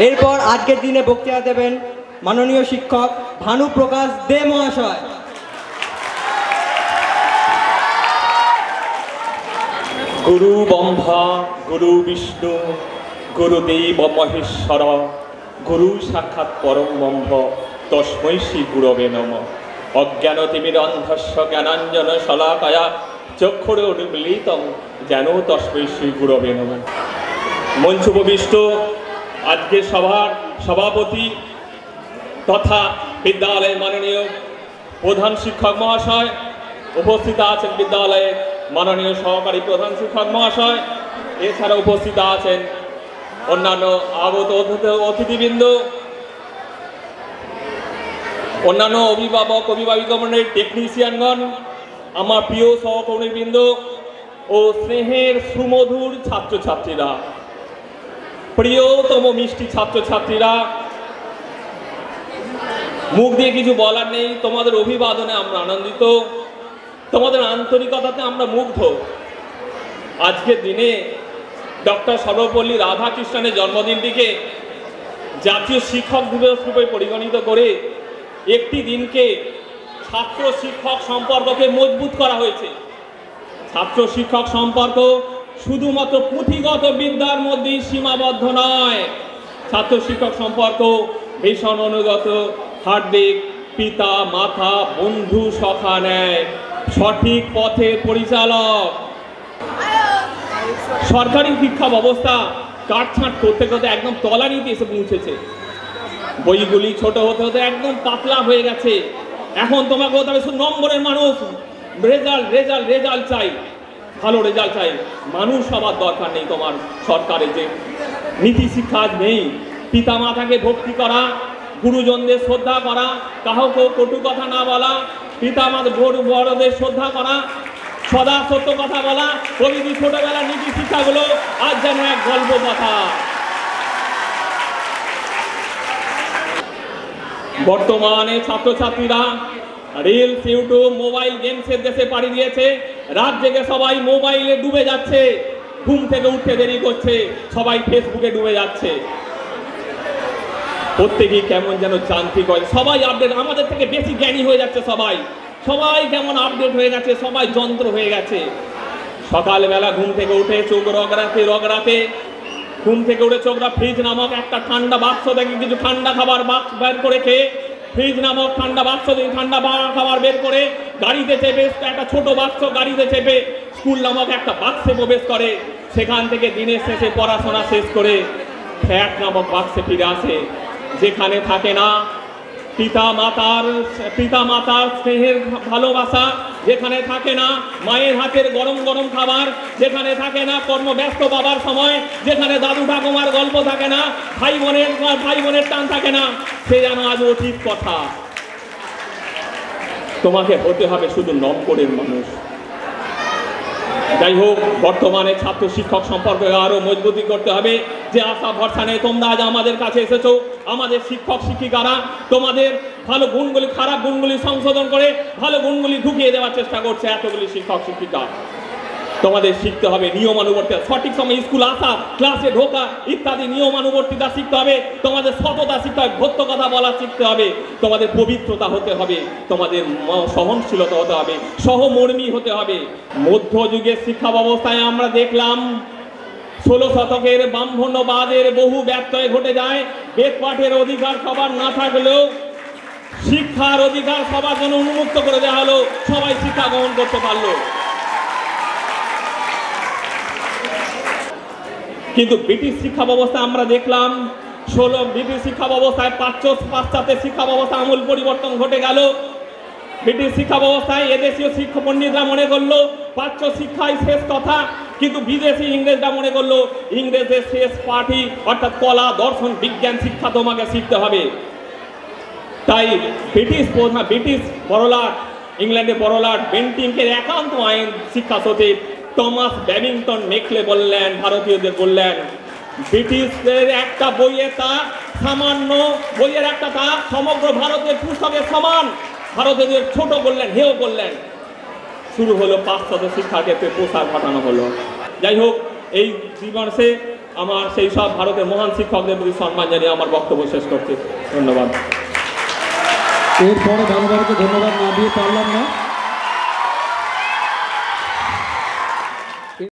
এরপর আজকের দিনে বক্তৃতা দেবেন মাননীয় শিক্ষক ভানু প্রকাশ দে মহাশয়। গুরু ব্রহ্মা গুরু বিষ্ণু গুরুদেব মহেশ্বর গুরু সাক্ষাৎ পরম ব্রহ্ম তস্मै শ্রী গুরবে নমঃ। অজ্ঞানতিমিরন্ধস্য জ্ঞানাঞ্জন শলাকায়া চক্ষুরুন্মীলিতং যেন তস্मै শ্রী গুরবে নমঃ। মঞ্চ উপবিষ্ট আজকের সভার সভাপতি তথা বিদ্যালয়ের মাননীয় প্রধান শিক্ষক মহাশয়, উপস্থিত আছেন বিদ্যালয়ের মাননীয় সহকারী প্রধান শিক্ষক মহাশয়, এছাড়া উপস্থিত আছেন অন্যান্য আগত অতিথিবৃন্দ, অন্যান্য অভিভাবক অভিভাবিকাগণের টেকনিশিয়ানগণ, আমার প্রিয় সহকর্মীবৃন্দ ও স্নেহের সুমধুর ছাত্রছাত্রীরা, প্রিয়তম মিষ্টি ছাত্রছাত্রীরা, মুখ দিয়ে কিছু বলার নেই। তোমাদের অভিবাদনে আমরা আনন্দিত, তোমাদের আন্তরিকতাতে আমরা মুগ্ধ। আজকের দিনে ডক্টর সর্বপল্লী রাধাকৃষ্ণনের জন্মদিনটিকে জাতীয় শিক্ষক দিবস রূপে পরিগণিত করে একটি দিনকে ছাত্র শিক্ষক সম্পর্ককে মজবুত করা হয়েছে। ছাত্র শিক্ষক সম্পর্ক শুধুমাত্র পুঁথিগত বিদ্যার মধ্যেই সীমাবদ্ধ নয়। ছাত্র শিক্ষক সম্পর্ক ভীষণ অনুগত, হার্দিক, পিতা মাতা বন্ধু সখা নেয়, সঠিক পথে পরিচালক। সরকারি শিক্ষা ব্যবস্থা কাটছাঁট করতে করতে একদম তলানিতে এসে পৌঁছেছে। বইগুলি ছোট হতে হতে একদম পাতলা হয়ে গেছে। এখন তোমাকে হতে হবে শুধু নম্বরের মানুষ, রেজাল্ট রেজাল্ট রেজাল্ট চাই, ভালো রেজাল্ট চাই। মানুষ হবার দরকার নেই। তোমার সরকারের যে নীতি শিক্ষা আজ নেই, পিতা মাতাকে ভক্তি করা, গুরুজনদের শ্রদ্ধা করা, কাউকে কটু কথা না বলা, পিতা মাতা বড়দের শ্রদ্ধা করা, সদা সত্য কথা বলা, প্রভৃতি ছোটবেলার নীতি শিক্ষাগুলো আজ যেন এক গল্প কথা। বর্তমানে ছাত্রছাত্রীরা রিলস, ইউটিউব, মোবাইল গেমসের দেশে পাড়ি দিয়েছে। রাত জেগে সবাই মোবাইলে ডুবে যাচ্ছে, ঘুম থেকে উঠতে দেরি করছে, সবাই ফেসবুকে ডুবে যাচ্ছে। প্রত্যেকেই কেমন যেন যান্ত্রিক হয়, সবাই আপডেট, আমাদের থেকে বেশি জ্ঞানী হয়ে যাচ্ছে সবাই। সবাই কেমন আপডেট হয়ে গেছে, সবাই যন্ত্র হয়ে গেছে। সকালবেলা ঘুম থেকে উঠে চোখ রগড়াতে ঘুম থেকে উঠে চোখরা ফ্রিজ নামক একটা ঠান্ডা বাক্স থেকে কিছু ঠান্ডা খাবার বাক্স বের করে খেয়ে, ফ্রিজ নামক ঠান্ডা বাক্স থেকে ঠান্ডা খাবার বের করে গাড়িতে চেপে, একটা ছোট বাক্স গাড়িতে চেপে স্কুল নামক একটা বাক্সে প্রবেশ করে, সেখান থেকে দিনের শেষে পড়াশোনা শেষ করে ফ্ল্যাট নামক বাক্সে ফিরে আসে, যেখানে থাকে না পিতা মাতার স্নেহের ভালোবাসা, যেখানে থাকে না মায়ের হাতের গরম গরম খাবার, যেখানে থাকে না কর্মব্যস্ত বাবার সময়, যেখানে দাদু ঠাকুমার গল্প থাকে না, ভাই বোনের টান থাকে না, সে যেন আজ অতীত কথা। তোমাকে হতে হবে শুধু নম্বরের মানুষ। যাই হোক, বর্তমানে ছাত্র শিক্ষক সম্পর্কে আরো মজবুতি করতে হবে। যে আশা ভরসা নেই, তোমরা আজ আমাদের কাছে এসেছো, আমাদের শিক্ষক শিক্ষিকারা তোমাদের ভালো গুণগুলি, খারাপ গুণগুলি সংশোধন করে ভালো গুণগুলি ঢুকিয়ে দেওয়ার চেষ্টা করছে। এতগুলি শিক্ষক শিক্ষিকা, তোমাদের শিখতে হবে নিয়মানুবর্তিতা, সঠিক সময় স্কুল আসা, ক্লাসে ঢোকা ইত্যাদি নিয়মানুবর্তিতা শিখতে হবে। তোমাদের সততা শিখতে হবে, সত্য কথা বলা শিখতে হবে, তোমাদের পবিত্রতা হতে হবে, তোমাদের সহনশীলতা হতে হবে, সহমর্মী হতে হবে। মধ্যযুগের শিক্ষা ব্যবস্থায় আমরা দেখলাম 16 শতকের ব্রাহ্মণ্যবাদের বহু ব্যত্যয় ঘটে যায়। বেদ পাঠের অধিকার সবার না থাকলেও শিক্ষার অধিকার সবার জন্য উন্মুক্ত করে দেওয়া হলো, সবাই শিক্ষা গ্রহণ করতে পারলো। কিন্তু ব্রিটিশ শিক্ষা ব্যবস্থা আমরা দেখলাম, ব্রিটিশ শিক্ষা ব্যবস্থায় পাশ্চাত্যের শিক্ষা ব্যবস্থা আমূল পরিবর্তন ঘটে গেল। ব্রিটিশ শিক্ষা ব্যবস্থায় এদেশীয় শিক্ষা পণ্ডিতরা মনে করলো প্রাচ্য শিক্ষাই শেষ কথা, কিন্তু বিদেশি ইংরেজরা মনে করলো ইংরেজদের শেষ পাঠই অর্থাৎ কলা, দর্শন, বিজ্ঞান শিক্ষা তোমাকে শিখতে হবে। তাই ব্রিটিশ বড়লাট, ইংল্যান্ডের বড়লাট বেন্টিংকের একান্ত আইন শিক্ষা সচিব টমাস ব্যাবিংটন মেকলে বললেন, ভারতীয়দের বললেন, ব্রিটিশদের একটা বইয়ে তা সামান্য, বইয়ের একটা তা সমগ্র ভারতের পুস্তকের সমান, ভারতীয়দের ছোট করলেন, হেয় করলেন। শুরু হলো পাশ্চাত্য শিক্ষার ক্ষেত্রে প্রসার ঘটানো হলো। যাই হোক, এই দিবসে আমার সেই সব ভারতের মহান শিক্ষকদের প্রতি সম্মান জানিয়ে আমার বক্তব্য শেষ করছি। ধন্যবাদ। এরপরে বাবুবাবুকে ধন্যবাদ না দিয়ে পারলাম না।